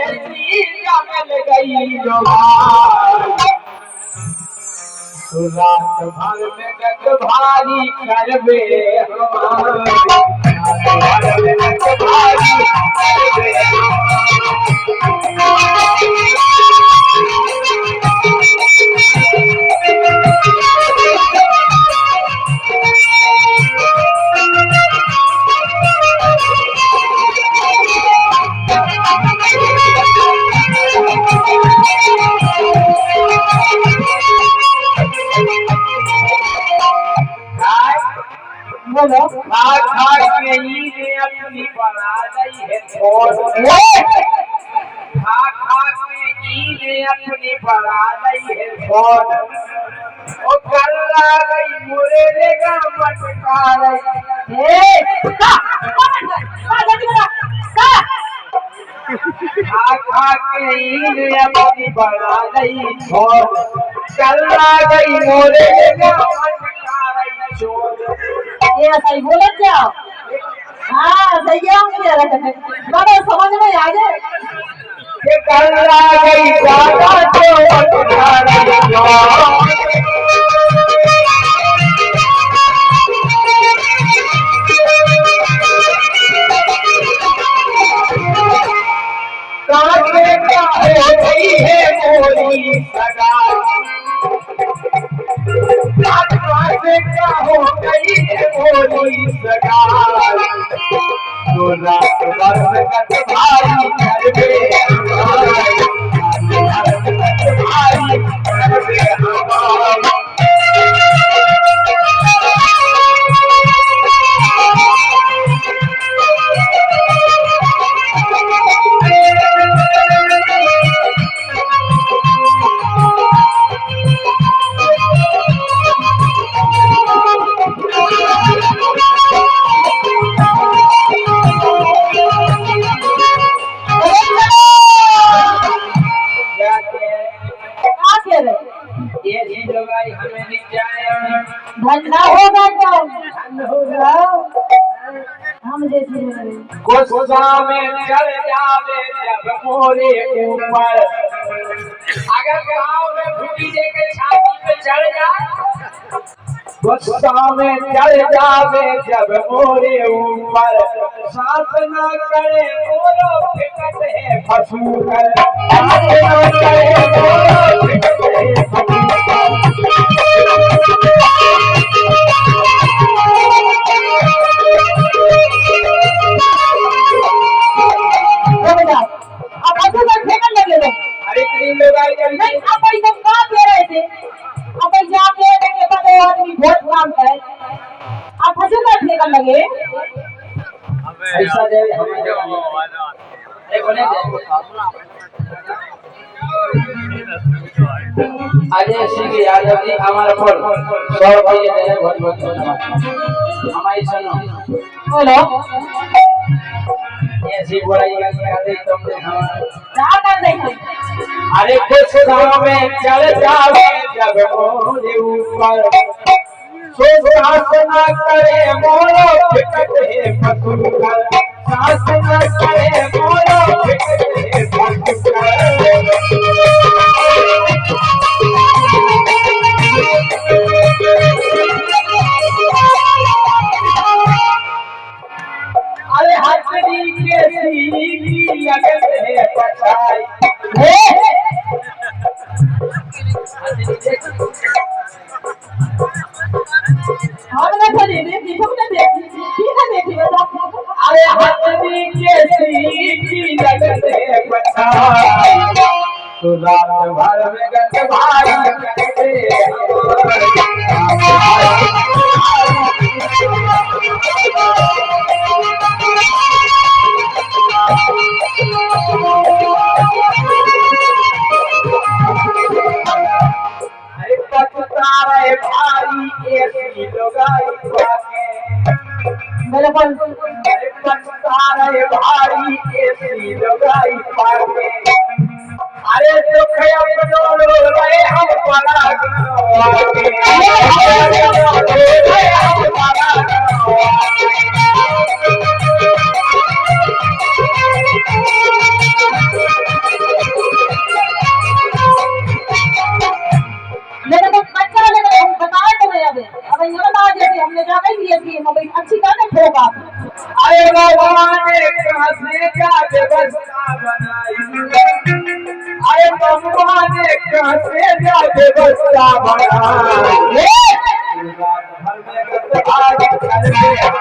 ऐसी जमल गई जो तो रात भर में गत भारी करबे रात भर में गत भारी बोलो खा खा के ईद अपनी बना ली है छोड़ खा खा के ईद अपनी बना ली है छोड़ ओ कल आ गई मुरे लेगा मटका रही खा खा के ईद अपनी बना ली छोड़ कल आ गई मुरे लेगा मटका रही छोड़ ये सही बोले क्या? हाँ सही है बाबा समझ में आ जाए ये कल्ला गई बाबा जो काटे का हो गई है मोरी सगा का हो गई है मोरी सगाल तो रात भर में गत भारी करबे भारी करबे धंधा होगा क्या? होगा हम जैसे गुस्सा में चढ़ जावे जब मोरे ऊपर अगर गाँव में फूटी दे के छाती पे चढ़ जाए गुस्सा में चढ़ जावे जब मोरे ऊपर साथ न करे मोरो फिकत है फसूकर साथ न करे मोरो फिकत है फसूकर अरे तीन लोग आई जल्दी नहीं अब एकदम कहाँ दे रहे थे अब जाके देखे बड़े आदमी बहुत काम करे आप हजू का ठेका लगे ऐसा दे हमें एक होने अजय सिंह यादव जी हमारे पर 100 रुपये दे रहे बहुत बहुत धन्यवाद हमारी सुनो बोलो ऐसी बुराई का दे तुमने हमारा क्या कर देंगे अरे कुछ गाँव में चल जावे जब मोरे ऊपर सो सास न करे मोरो फिकत है फसूकर सास न करे मोरो फिकत है फसूकर अरे हथनी के सीधी लगत है पछाई हमने खरीदे देखी तुमने देखी ठीक है देखी बता अरे हथनी के सीधी लगत है पछाई तो रात भर में गत भारी करबे तारे भारी ऐसी लगाई पाके मेरे पर तारे भारी ऐसी लगाई पाके अरे दुख अपनो रे हम बड़ा ले जावे लिए थी मगर अच्छी गाने ठोका अरे भगवान ने कहां से क्या व्यवस्था बनाई अरे भगवान ने कहां से क्या व्यवस्था बनाई रात भर में आज करके